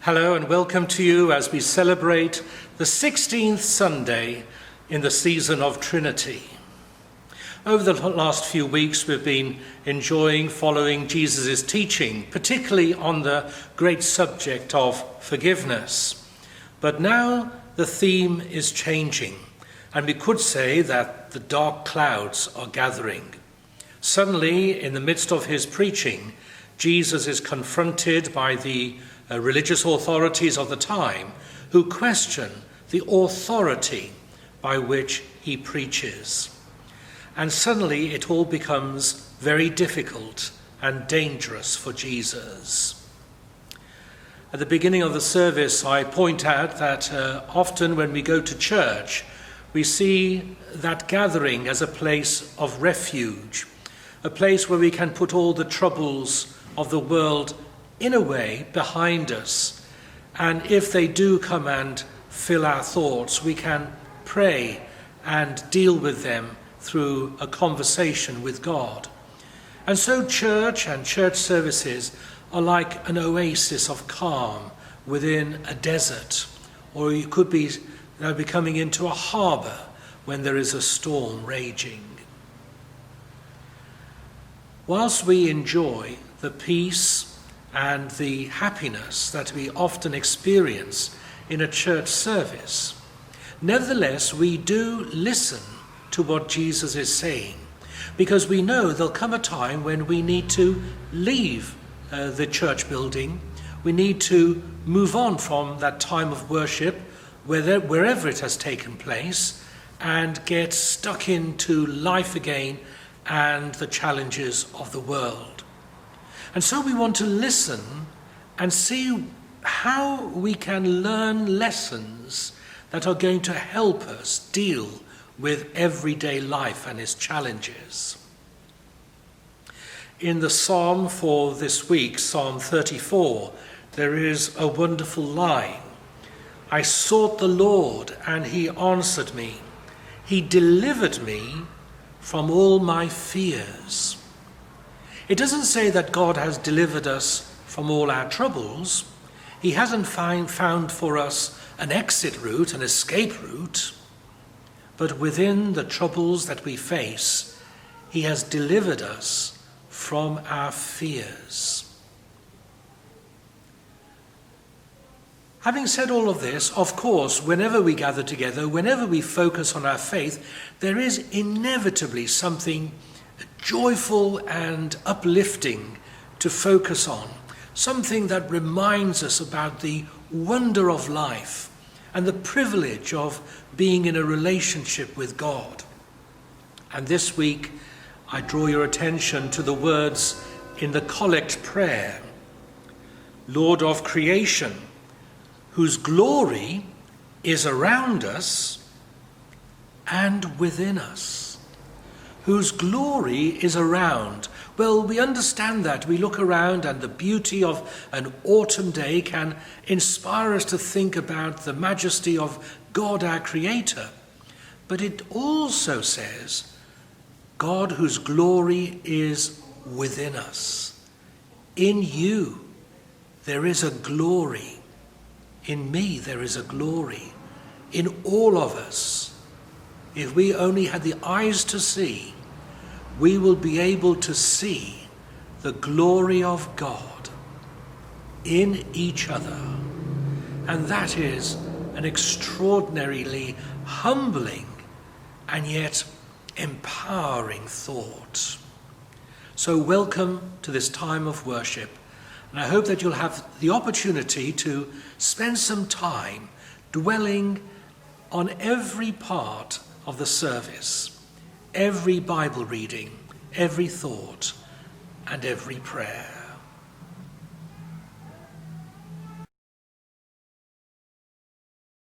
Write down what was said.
Hello and welcome to you as we celebrate the 16th Sunday in the season of Trinity. Over the last few weeks we've been enjoying following Jesus' teaching, particularly on the great subject of forgiveness. But now the theme is changing, and we could say that the dark clouds are gathering. Suddenly, in the midst of his preaching, Jesus is confronted by the religious authorities of the time who question the authority by which he preaches. And suddenly it all becomes very difficult and dangerous for Jesus. At the beginning of the service, I point out that often when we go to church, we see that gathering as a place of refuge, a place where we can put all the troubles of the world in a way behind us, and if they do come and fill our thoughts, we can pray and deal with them through a conversation with God. And so church and church services are like an oasis of calm within a desert, or you could be coming into a harbour when there is a storm raging. Whilst we enjoy the peace and the happiness that we often experience in a church service, nevertheless, we do listen to what Jesus is saying, because we know there'll come a time when we need to leave the church building. We need to move on from that time of worship, wherever it has taken place, and get stuck into life again and the challenges of the world. And so we want to listen and see how we can learn lessons that are going to help us deal with everyday life and its challenges. In the psalm for this week, Psalm 34, there is a wonderful line. I sought the Lord and he answered me. He delivered me from all my fears. It doesn't say that God has delivered us from all our troubles. He hasn't found for us an exit route, an escape route. But within the troubles that we face, he has delivered us from our fears. Having said all of this, of course, whenever we gather together, whenever we focus on our faith, there is inevitably something joyful and uplifting to focus on, something that reminds us about the wonder of life and the privilege of being in a relationship with God. And this week, I draw your attention to the words in the collect prayer. Lord of creation, whose glory is around us and within us. Whose glory is around. Well, we understand that. We look around and the beauty of an autumn day can inspire us to think about the majesty of God, our Creator. But it also says, God whose glory is within us. In you, there is a glory. In me, there is a glory. In all of us. If we only had the eyes to see, we will be able to see the glory of God in each other. And that is an extraordinarily humbling and yet empowering thought. So welcome to this time of worship. And I hope that you'll have the opportunity to spend some time dwelling on every part of the service, every Bible reading, every thought, and every prayer.